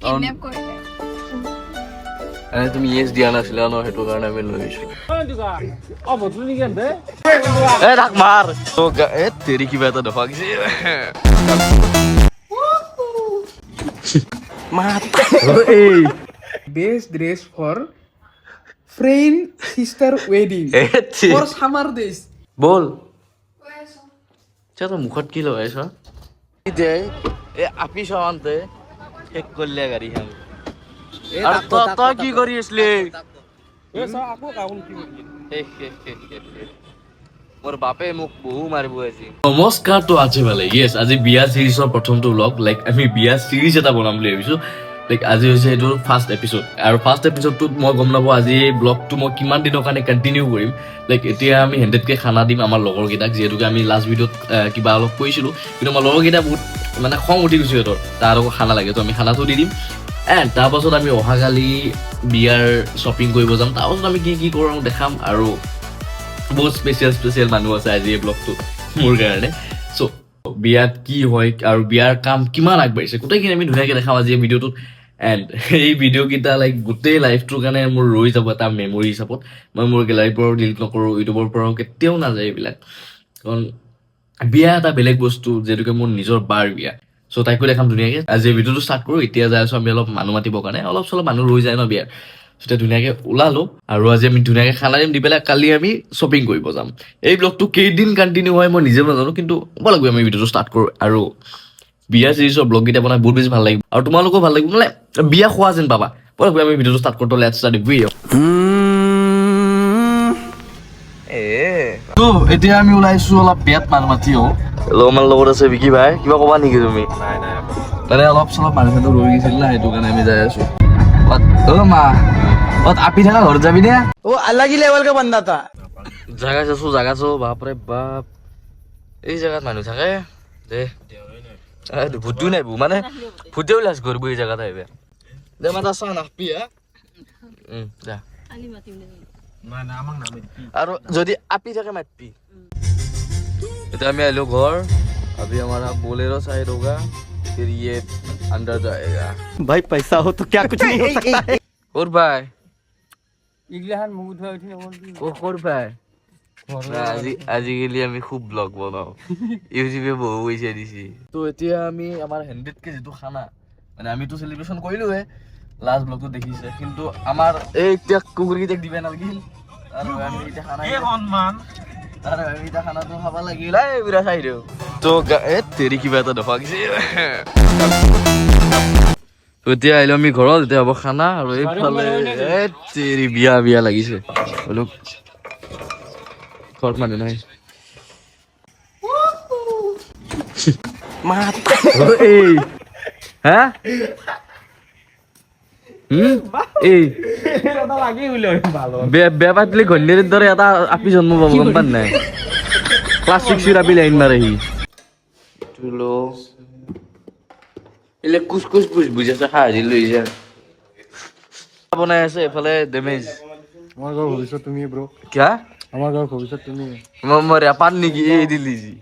Kidnap কৰিলে তুমি yes দিয়া নাছিলা ন সেইটো কাৰণে আমি লৈ আহিছো ৰাখ মাৰ তেৰি কিবা এটা দেখা গৈছে Best dress for friend sister wedding for summer days. বল তই মুখত কি লগাইছ আপি চাওঁতে শেষ কৰিলে গাড়ীখন তই কি কৰি আছিলি মোৰ বাপে মোক বহু মাৰিব আজি নমস্কাৰটো আছে ভালে ইয়েছ আজি বিয়া চিৰিজৰ প্ৰথমটো ব্লগ লাইক আমি বিয়া চিৰিজ এটা বনাম বুলি ভাবিছো লাইক আজি হৈছে এইটো ফাৰ্ষ্ট এপিছড আৰু ফাৰ্ষ্ট এপিছডটোত মই গম নাপাওঁ আজি এই ব্লগটো মই কিমান দিনৰ কাৰণে কণ্টিনিউ কৰিম লাইক এতিয়া আমি হেণ্ডেডকৈ খানা দিম আমাৰ লগৰকেইটাক যিহেতুকে আমি লাষ্ট ভিডিঅ'ত কিবা অলপ কৈছিলোঁ কিন্তু আমাৰ লগৰকেইটা বহুত মানে খং উঠি গৈছে সিহঁতৰ তাৰ আকৌ খানা লাগে তো আমি খানাটো দি দিম এণ্ড তাৰপাছত আমি অহাকালি বিয়াৰ শ্বপিং কৰিব যাম তাৰপাছত আমি কি কি কৰোঁ দেখাম আৰু বহুত স্পেচিয়েল মানুহ আছে আজি এই ব্লগটোত মোৰ কাৰণে চ' বিয়াত কি হয় আৰু বিয়াৰ কাম কিমান আগবাঢ়িছে গোটেইখিনি আমি ধুনীয়াকৈ দেখাম আজি এই ভিডিঅ'টোত এণ্ড এই ভিডিঅ'কেইটা লাইক গোটেই লাইফটোৰ কাৰণে মোৰ ৰৈ যাব এটা মেমৰি হিচাপত মই মোৰ গেলাৰীৰ পৰাও ডিলিট নকৰোঁ ইউটিউবৰ পৰাও কেতিয়াও নাযায় এইবিলাক কাৰণ বিয়া এটা বেলেগ বস্তু যিহেতুকে মোৰ নিজৰ বাৰ বিয়া চ' তাইকো দেখাম ধুনীয়াকৈ আজি এই ভিডিঅ'টো ষ্টাৰ্ট কৰোঁ এতিয়া যাই আছোঁ আমি অলপ মানুহ মাতিবৰ কাৰণে অলপ চলপ মানুহ ৰৈ যায় ন বিয়াৰ তেতিয়া ধুনীয়াকৈ ওলালোঁ আৰু আজি আমি ধুনীয়াকৈ খানা দিম দি পেলাই কালি আমি শ্বপিং কৰিব যাম এই ব্লগটো কেইদিন কণ্টিনিউ হয় মই নিজেও নাজানো কিন্তু হ'ব লাগিব আমি ভিডিঅ'টো ষ্টাৰ্ট কৰোঁ আৰু বিয়া চিৰিজৰ ব্লগকেইটা বনাই বহুত বেছি ভাল লাগিব আৰু তোমালোকেও ভাল লাগিব মানে বিয়া খোৱা যেন পাবা হ'ব লাগিব আমি ভিডিঅ'টো ষ্টাৰ্ট কৰোঁ লেটছ ষ্টাৰ্ট ভিডিঅ' এতিয়া আমি ওলাইছোঁ অলপ বিয়াত মানুহ মাতি লগৰ লগত আছে বিকি ভাই কিবা ক'বা নেকি তুমি মানে অলপ চলপ মানুহ চানুহ ৰৈ গৈছিল না সেইটো কাৰণে আমি যাই আছোঁ মা আপি থাকা ঘৰত যাবি নে वो अलग ही लेवल का बंदा था জাগা চো বাপৰে বাপ এই জেগাত মানুহ থাকে দে ভূতো নাই মানে ভূতেও লাজ কৰিব এই জেগাত আহিবে দে মাতা চা নাপি যা আৰু যদি আপি থাকে মাতবি এতিয়া আমি আহিলো ঘৰ अभी हमारा बोलेरो साइड होगा फिर ये अंदर जाएगा भाई पैसा हो तो क्या कुछ नहीं हो सकता है और भाई इगलाहान मुगुद भाई उठिने बोल और भाई আজিকালি আমি খুব ব্লগ বনাওঁ ইউটিউবে বহু পইচা দিছি তো এতিয়া আমি আমাৰ 100K যিটো খানা মানে আমিতো চেলিব্ৰেশ্যন কৰিলোৱে লাষ্ট ব্লগটো দেখিছে কিন্তু আমাৰ এই এতিয়া কুকুৰকেইটাক দিবা নালাগিল আৰু আমি এতিয়া খানা আৰু আমি এতিয়া খানাটো খাব লাগিল এই বিৰা চাই দিওঁ তো তেৰি কিবা এটা দেখা গৈছে এতিয়া আহিলো আমি ঘৰত এতিয়া হ'ব খানা আৰু এইফালে তেৰি বিয়া লাগিছে বোলো ঘৰত মানুহ নাই এই হা বেয়া পাতিলে ঘন্দিৰ দৰে এটা আপি জন্ম পাব গম পান নাই ক্লাছ 6 আপি লাইন মাৰে সি এলে কুচ বুজাছে হাজি লৈ যা বনাই আছে এফালে ডেমেজ আমার ঘর ভবিষ্যৎ তুমি ব্রো কিয়া আমার ঘর ভবিষ্যৎ তুমি মই ৰেপাৰ নেকি এই দিলি যি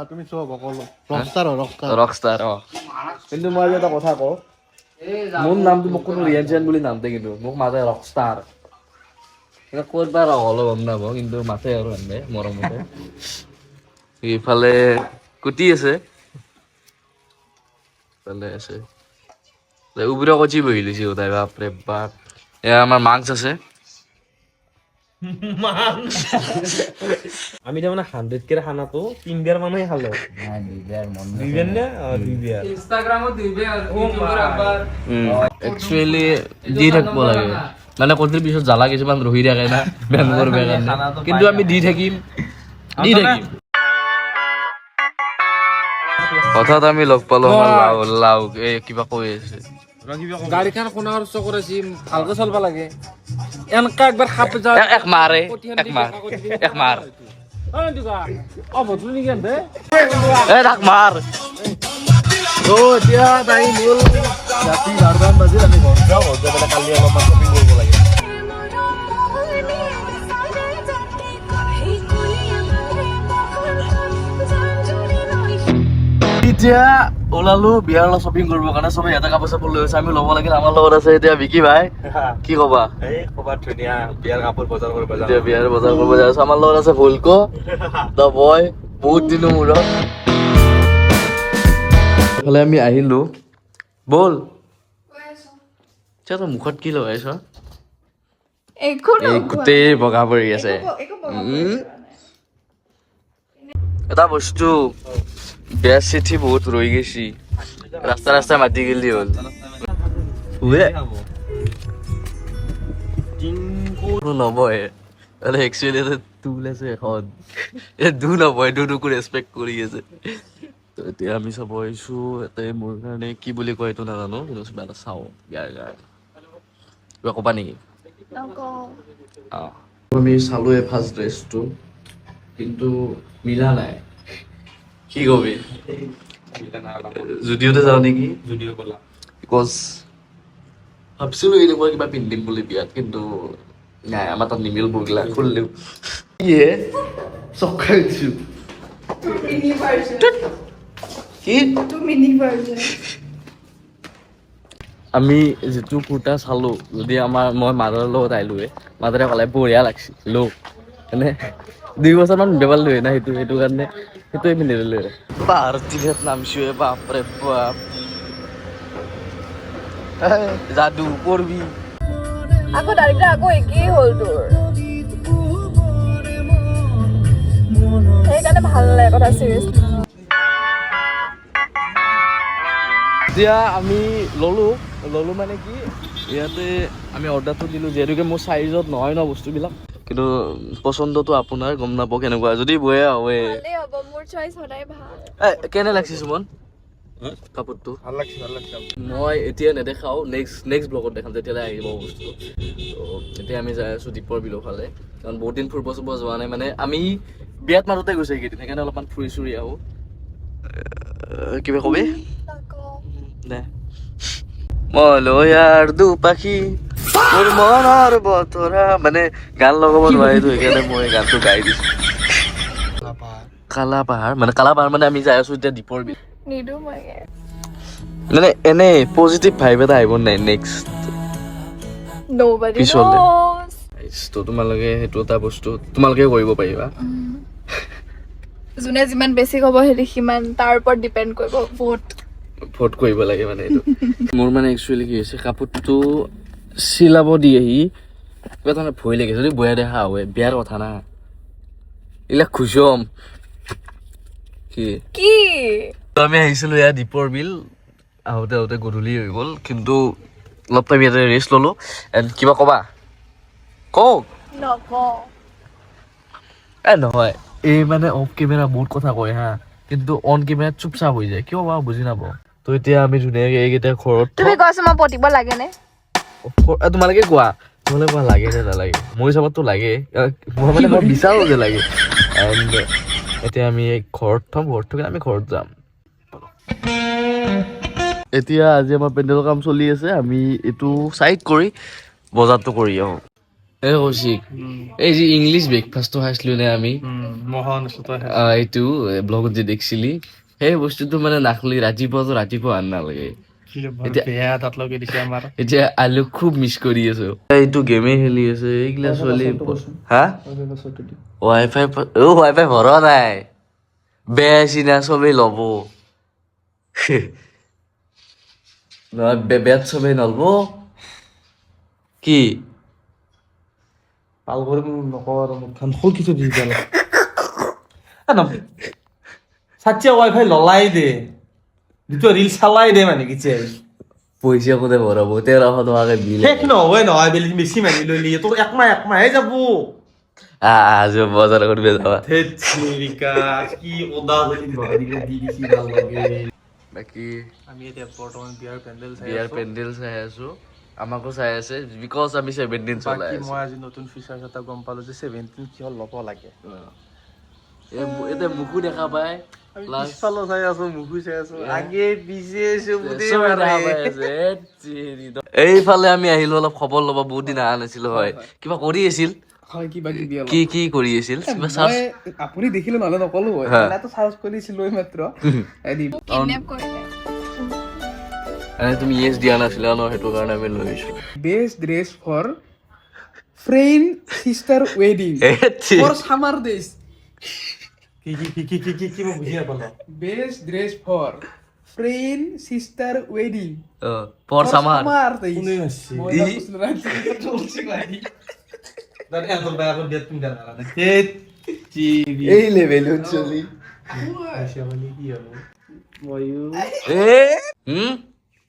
তুমি সব অকল ৰকস্টাৰ ৰকষ্টাৰ কিন্তু মই এটা কথা কওঁ মোৰ নামটো মোক কোনো ৰিয়ান বুলি নামতে কিন্তু মোক মাতে ৰকষ্টাৰ ক'ৰবাৰ হ'লেও গম নাপাওঁ কিন্তু মাতে আৰু এনে মৰমতে এইফালে কুটি আছে আছে উবৰা কচি বহি লৈছে তাই বাপৰে বাপ এয়া আমাৰ মাংস আছে আমি তাৰমানে 100K খানাটো 3 বিয়াৰ মানুহে খালো দুই বিয়াৰ নে দুই বিয়াৰ ইনষ্টাগ্ৰামত দিবে আৰু ইউটিউবৰ আবাৰ একচুৱেলি দি থাকিব লাগে মানে কতিৰ পিছত জ্বালা কিছুমান ৰহি থাকে না বেংকৰ কাৰণে কিন্তু আমি দি থাকিম হঠাৎ আমি লগ পালো আমাৰ লাও এই কিবা কৈ আছে গাড়ীখন কোনা খৰচ কৰাইছি ভালকৈ চলব লাগে এনেকা একবাৰ খাপ যা এক মাৰ অ বদলু নেকি এন্তে ৰাখ মাৰ তো এতিয়া টাইম হ'ল ৰাতি 12টা বাজিল আমি ঘৰত যাওঁ ঘৰত যাই পেলাই কালি অলপমান শ্বপিং কৰিব লাগে এতিয়া ওলালো বিয়াৰ অলপ শ্বপিং কৰিবৰ কাৰণে চবে এটা কাপোৰ চাপোৰ লৈ আছে আমি ল'ব লাগিল আমাৰ লগত আছে এতিয়া বিকি ভাই কি কবা এই ক'বাত ধুনীয়া বিয়াৰ কাপোৰ বজাৰ কৰিব যাওঁ এতিয়া বিয়াৰ বজাৰ কৰিব যাই আছো আমাৰ লগত আছে ভুলকো দা বয় বহুত দিনৰ মূৰত এইফালে আমি আহিলো বল তই মুখত কি লগাইছ একো এই গোটেই বগা পৰি আছে এটা বস্তু বেয়া চিঠি বহুত ৰৈ গেছি ৰাস্তা ৰাস্তা মাতি গেলি হ'ল নবয় একচুৱেলি টুল আছে এখন দু নবয় দুকো ৰেচপেক্ট কৰি আছে তো এতিয়া আমি চাব আহিছো ইয়াতে মোৰ কাৰণে কি বুলি কয় এইটো নাজানো কিন্তু কিবা এটা চাওঁ ইয়াৰ কাৰণে কিবা ক'বা নেকি আমি চালোৱে ফাৰ্ষ্ট ড্ৰেছটো কিন্তু মিলা নাই কি কবি জুডিঅ'তে যাওঁ নেকি যদিও ক'লা বিকজ ভাবছিলো এনেকুৱা কিবা পিন্ধিম বুলি বিয়াত কিন্তু নাই আমাৰ তাত নিমিল বগিলা খুলিলেও ইয়ে চকাই দিছো কি আমি যিটো কুৰ্তা চালো যদি মই মাদাৰৰ লগত আহিলোৱে মাদাৰে ক'লে বঢ়িয়া লাগছি লো মানে 2 বছৰমান বেবাল লৈ না সেইটো কাৰণে সেইটোৱে পিন্ধি ল'লো পাৰ্টিত নামছোৱে বাপৰে বাপ যাদু কৰবি আকৌ ডাইৰেক্ট আকৌ একেই হ'ল তোৰ সেইকাৰণে ভাল লাগে কথা চিৰিয়াছলি এতিয়া আমি ল'লো মানে কি ইয়াতে আমি অৰ্ডাৰটো দিলোঁ যিহেতুকে মোৰ চাইজত নহয় ন বস্তুবিলাক কিন্তু পচন্দটো আপোনাৰ গম নাপাওঁ কেনেকুৱা যদি বয়ে হয় ভালেই হ'ব মোৰ চইচ সদায় ভাল কেনে লাগছে সুমন কাপোৰটো ভাল লাগছে মই এতিয়া নেদেখাওঁ নেক্সট ব্লগত দেখাম তেতিয়ালৈ আহিব বস্তুটো তো এতিয়া আমি যাই আছোঁ দীপৰ বিলৰ ফালে কাৰণ বহুত দিন ফুৰিব চুৰিব যোৱা নাই মানে আমি বিয়াত মাজতে গৈছে এইকেইদিন সেইকাৰণে অলপমান ফুৰি চুৰি আহোঁ কিবা কবি দে মলয়াৰ দুপাখি মোৰ মনৰ বতৰা মানে গান লগাব নোৱাৰিলো সেইকাৰণে মই গানটো গাই দিছো কালা পাহাৰ মানে আমি যাই আছো এতিয়া দীপৰ বিল নিদো মই মানে এনে পজিটিভ ভাইব এটা আহিব নাই নেক্সট nobody পিছলে। knows তো তোমালোকে সেইটো এটা বস্তু তোমালোকে কৰিব পাৰিবা যোনে যিমান বেছি ক'ব হেৰি সিমান তাৰ ওপৰত ডিপেণ্ড কৰিব ভোট কৰিব লাগে মানে এইটো মোৰ মানে একচুৱেলি কি হৈছে কাপোৰটো চিলাব দি আহি কিবা তাৰমানে ভয় লাগে যদি বয়া দেখা হয় বিয়াৰ কথা না এইবিলাক খুচম কি আমি আহিছিলো ইয়াত দীপৰ বিল আহোঁতে গধূলি হৈ গ'ল কিন্তু অলপ টাইম ইয়াতে ৰেষ্ট ল'লো এণ্ড কিবা ক'বা কওক নকওঁ নহয় এই মানে অফ কেমেৰা বহুত কথা কয় হা কিন্তু অন কেমেৰাত চুপচাপ হৈ যায় কিয় বা বুজি নাপাওঁ তো এতিয়া আমি ধুনীয়াকে এইকেইটা ঘৰত তুমি কৈছো মই পতিব লাগে নে তোমালোকে কোৱা লাগে নে নালাগে মোৰ হিচাপততো লাগে মই মানে মই বিচাৰো যে লাগে এণ্ড এতিয়া আমি ঘৰত থ'ম ঘৰত থৈ আমি ঘৰত যাম এতিয়া আজি আমাৰ পেণ্ডেলৰ কাম চলি আছে আমি এইটো চাইড কৰি বজাৰটো কৰি আহোঁ এই কৌশিক এই যে ইংলিছ ব্ৰেকফাষ্টটো খাইছিলো নে আমি এইটো ব্লগত যে দেখিছিলি সেই বস্তুটো মানে নাখলি ৰাতিপুৱা আন নালাগে এতিয়া আলু খুব মিছ কৰি আছো এইটো গেমে খেলি আছে এইগিলা ছোৱালী হা ৱাইফাই ভৰা নাই বেয়া চিনা চবেই ল'ব নহয় বেয়াত চবেই নলব কি সাচ্চা ওয়াইফাই ললাই দে দুটো রিল চালাই দে মানে কিছে পইচা কোনে ভৰাব 1300 টকাকে বিল শেষ নহয় নহয় বেলি বেছি মানি ললি তোৰ একমাহে যাব আজি বজাৰ কৰিব যাবা থেৰিকা কি ওদা যদি ভাবিলে দি দিছি ভাল লাগে বাকি আমি এতিয়া বৰ্তমান বিয়াৰ পেণ্ডেল চাই আছো আমাকো চাই আছে বিকজ আমি 17 চলাই আছো মই আজি নতুন ফিচাৰ এটা গম পালো যে 17 কিয় ল'ব লাগে এতে মুখো দেখা পায় পিছফালে চাই আছো মুখো চাই আছো আগে পিছে এইফালে আমি আহিলো অলপ খবৰ ল'ব বহুত দিন অহা নাছিলো হয় কিবা কৰি আছিল হয় কিবা কিবি অলপ কি কি কৰি আছিল কিবা চাৰ্চ মই আপুনি দেখিলে নহ'লে নকলো হয় হা। মইতো চাৰ্চ কৰিছিলো মাত্ৰ এদিন কিডনেপ কৰিলে তুমি ইয়েছ দিয়া নাছিলা ন সেইটো কাৰণে আমি লৈ আহিছো বেষ্ট ড্ৰেছ ফৰ ফ্ৰেণ্ড সিস্টাৰ ৱেডিং ফৰ সামাৰ ডেজ কি মই বুজি নাপালো বেষ্ট ড্ৰেছ ফৰ ফ্ৰেণ্ড সিস্টাৰ ৱেডিং পৰ সামাৰ ডেজ কোনে আছে? মই ই- কৈছিলো ৰাতি চলছি গাড়ী তাতে এত বেয়া কৰি দিয়া তুমি জানা না এই লেভেলত চলি কি হ'ব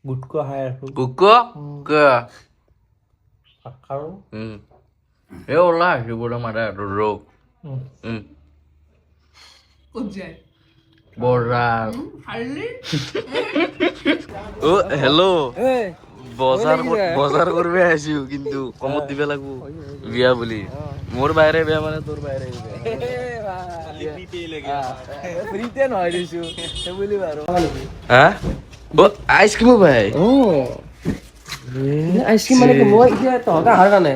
গুটকা খাই আছো বুক ক ভাত খাওঁ এই ওলা সেইবোৰ মাৰা ৰ ক'ত যায় বৰা হাৰলি অ হেল্ল' বজাৰ কৰিব আহিছো কিন্তু কমত দিব লাগিব বিয়া বুলি মোৰ বাহিৰে বেয়া মানে তোৰ বাহিৰে ফ্ৰীতে নহয় দিছো বুলি বাৰু হা অ আইচক্ৰীমো পাই আইচক্ৰীম মানে কি মই এতিয়া তহঁতে অহাৰ কাৰণে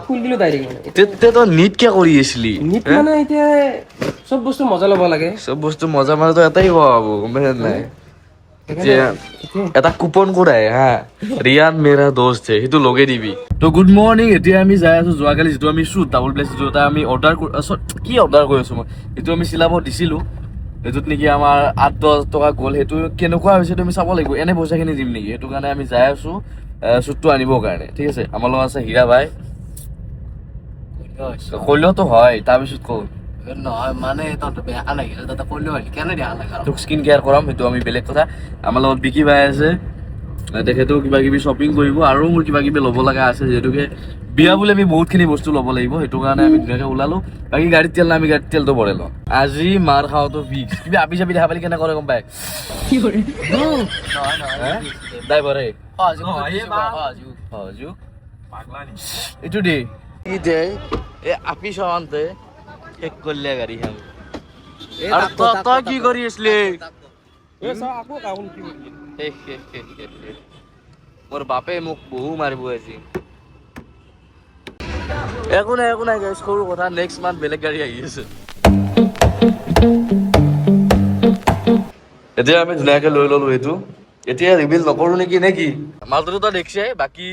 খুলি দিলো ডাইৰেক্ট মানে তেতিয়া তই নিট কিয় কৰি আছিলি নিত মানে এতিয়া চব বস্তু মজা ল'ব লাগে চব বস্তু মজা মানে তই এটাই পাব গম পাইছ নাই যে এটা কুপন কোড আহে হা ৰিয়ান মেৰা দোস্ত হে সেইটো লগাই দিবি তো গুড মৰ্ণিং এতিয়া আমি যাই আছো যোৱাকালি যিটো আমি শ্বুট ডাবল প্লেচ যিটো এটা আমি অৰ্ডাৰ কি অৰ্ডাৰ কৰি আছো মই এইটো আমি চিলাব দিছিলো সেইটোত নেকি আমাৰ 8-10 টকা গ'ল সেইটো কেনেকুৱা হৈছে তুমি চাব লাগিব এনে পইচাখিনি দিম নেকি সেইটো কাৰণে আমি যাই আছো শ্বুটটো আনিবৰ কাৰণে ঠিক আছে আমাৰ লগত আছে হীৰা ভাই কলেওতো হয় তাৰপিছত কওঁ নহয় মানে তহঁতৰ বেয়া লাগিলে তাতে কৰিলেও হয় কেনে দিয়া লাগে তোক স্কিন কেয়াৰ কৰাম সেইটো আমি বেলেগ কথা আমাৰ লগত বিকি ভাই আছে তেখেতেও কিবা কিবি শ্বপিং কৰিব আৰু মোৰ কিবা কিবি ল'ব লগা আছে যিহেতুকে বিয়া বুলি আমি বহুতখিনি বস্তু ল'ব লাগিব সেইটো কাৰণে আমি ধুনীয়াকৈ ওলালো বাকী গাড়ীত তেল নাই আমি গাড়ীত তেলটো ভৰাই লওঁ আজি মাৰ খাওঁতো ফিক্স কিবা আপি চাপি দেখা পালি কেনে কৰে গম পাই দাই ভৰে এইটো দেই ইতে এই আপি চাওঁতে শেষ কৰিলে গাড়ীখন আৰু তই কি কৰি আছিলি মোৰ বাপে মোক বহু মাৰিব আজি একো নাই গাইছ সৰু কথা নেক্সট মান্থ বেলেগ গাড়ী আহি আছে এতিয়া আমি ধুনীয়াকে লৈ ললো এইটো এতিয়া ৰিভিল নকৰো নেকি নে কি মালটোতো তই দেখিছে বাকী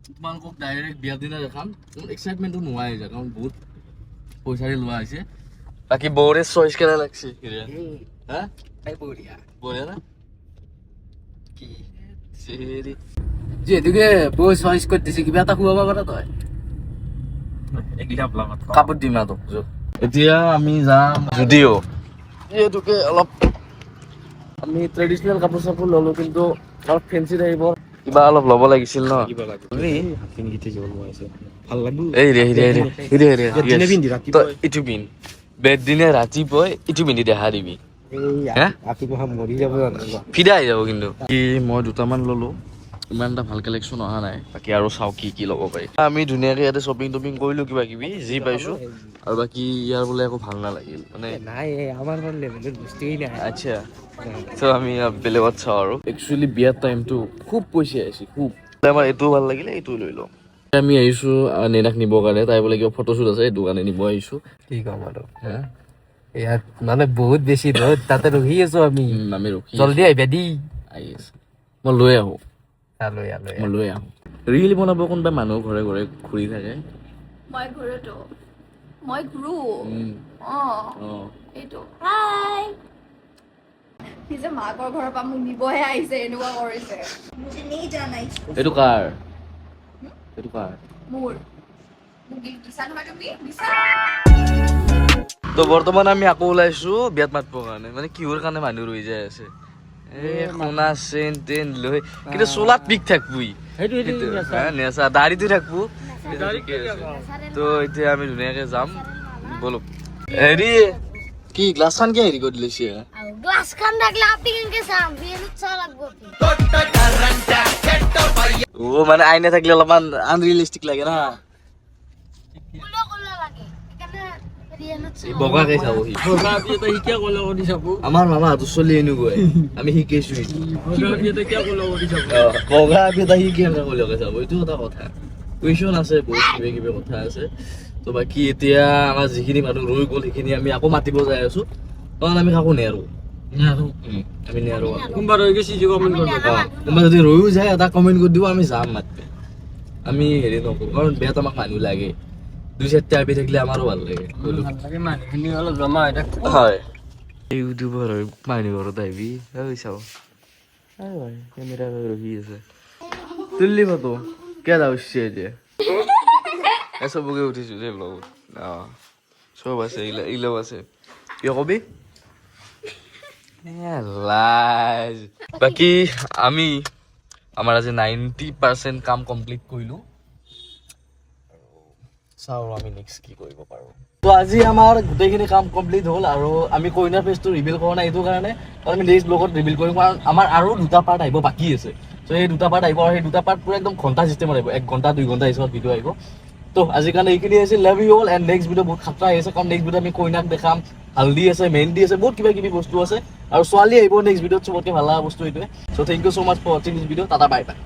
তোমালোকক ডাইৰেক্ট বিয়াৰ দিনা দেখাম এক্সাইটমেণ্টটো নোহোৱা হৈ যায় কাৰণ বহুত পইচা দি লোৱা হৈছে বাকী বৌৰে চইচ কেনে লাগছে হা বঢ়িয়া না কি চেৰি যিহেতুকে বৈ চইচ কৰি দিছে কিবা এটা খুৱাব পাৰা তই কাপোৰ দিম আৰু এতিয়া আমি যাম যদিও যিহেতুকে অলপ আমি ট্ৰেডিচনেল কাপোৰ চাপোৰ ললো কিন্তু অলপ ফেঞ্চি থাকিব কিবা অলপ ল'ব লাগিছিল ন ভাল লাগব এই ৰে ইটো পিন বেড দিনে ৰাতিপুৱাই ইটো পিন্ধি দেখা দিবি ৰাতিপুৱা মৰি যাব ফিদা আহি যাব কিন্তু কি মই দুটামান ললো ইমান এটা ভাল কালেকশ্যন অহা নাই বাকী আৰু চাওঁ কি ল'ব পাৰি আমি ধুনীয়াকে ইয়াতে শ্বপিং টপিং কৰিলো কিবা কিবি যি পাইছো আৰু বাকী ইয়াৰ বোলে একো ভাল নালাগিল মানে নাই আমাৰ লেভেলত বস্তুৱেই নাই আচ্ছা তো আমি বেলেগত চাওঁ আৰু একচুৱেলি বিয়াৰ টাইমটো খুব পইচা আহিছে খুব আমাৰ এইটোও ভাল লাগিলে এইটো লৈ লওঁ আমি আহিছো নেনাক নিবৰ কাৰণে তাই বোলে কিবা ফটোশ্বুট আছে সেইটো কাৰণে নিব আহিছো কি ক'ম আৰু ইয়াত মানে বহুত বেছি ৰ'দ তাতে ৰখি আছো আমি আমি ৰখি জলদি আহিবা দি আহি আছে মই লৈ আহো আলৈ মই লৈ আহো ৰিল বনাব কোনোবা মানুহ ঘৰে ঘৰে ঘূৰি থাকে মই ঘূৰোতো মই ঘূৰো অ এইটো সি যে মাকৰ ঘৰৰ পৰা মোক নিবহে আহিছে এনেকুৱা কৰিছে এইটো কাৰ মোৰ মোক গিফ্ট দিছা নহয় তুমি দিছা তো বৰ্তমান আমি আকৌ ওলাইছো বিয়াত মাতিবৰ কাৰণে মানে কিহৰ কাৰণে মানুহ ৰৈ যাই আছে সোণা চেন টেন লৈ কিন্তু চোলাত পিক থাকবই নেচা দাড়িটো থাকবো তো এতিয়া আমি ধুনীয়াকে যাম বলো হেৰি কি গ্লাছখন কিয় হেৰি কৰি দিলে গ্লাস খান থাকলে আপনি কেনকে চাম বিয়েনুত চা লাগবো ও মানে আইনা থাকলে অলপমান আনৰিয়েলিষ্টিক লাগে না কুলো কুলো লাগে এখানে বিয়েনুত চা বগাকে চাব সি আমাৰ মামা হাতত চলি এনেকুৱাই আমি শিকাইছো বগা এটা শিকি এনেকা কলকে চাব এইটো এটা কথা কুৱেশ্যন আছে, বহুত কিবা কিবি কথা আছে। তো বাকী এতিয়া আমাৰ যিখিনি মানুহ ৰৈ গ'ল সেইখিনি আমি আকৌ মাতিব যাই আছো, কাৰণ আমি কাকো নেৰো। আমি নেৰো। কোনোবা ৰৈ গৈছে যে কমেণ্ট কৰিব। কোনোবা যদি ৰৈও যায় এটা কমেণ্ট কৰি দিব, আমি যাম মাতিব। আমি হেৰি নকৰোঁ, কাৰণ বেয়াত আমাক মানুহ লাগে। 2-4টা আহি থাকিলে আমাৰো ভাল লাগে। মানুহখিনি অলপ জমা হৈ থাকে। হয়, ইউটিউবৰ মানুহ ঘৰত আহিবি চাওঁ কেমেৰা ৰখি আছে তুললি ফটো কেলা উঠছে এতিয়া চবকে উঠিছো যে ব্লগত। চব আছে, এইগিলাও আছে। কিয় কবি লাজ। বাকী আমি আমাৰ আজি 90% কাম কমপ্লিট কৰিলোঁ। চাওঁ আমি নেক্সট কি কৰিব পাৰোঁ। তো আজি আমাৰ গোটেইখিনি কাম কমপ্লিট হ'ল, আৰু আমি কইনাৰ ফেচটো ৰিভিল কৰা নাই এইটো কাৰণে, কাৰণ আমি নেক্সট ব্লগত ৰিভিল কৰিম, কাৰণ আমাৰ আৰু 2টা পাৰ্ট আহিব বাকী আছে। চ' সেই 2টা পাৰ্ট আহিব, আৰু সেই 2টা পাৰ্ট পুৰা একদম ঘণ্টা চিষ্টেমত আহিব, 1 ঘণ্টা 2 ঘণ্টা হিচাপত ভিডিঅ' আহিব। তো আজিৰ কাৰণে এইখিনি আছিল। Love you all, and next video' বহুত খাতৰা আহি আছে, কাৰণ নেক্সট ভিডিঅ'ত আমি কইনাক দেখাম, হালদি আছে, মেহেন্দি আছে, বহুত কিবা কিবি বস্তু আছে, আৰু ছোৱালী আহিব নেক্সট ভিডিঅ'ত। চবতকৈ ভাল লগা বস্তু এইটোৱে। So' thank you so' much for ৱাচিং this video'. Tata bye bye.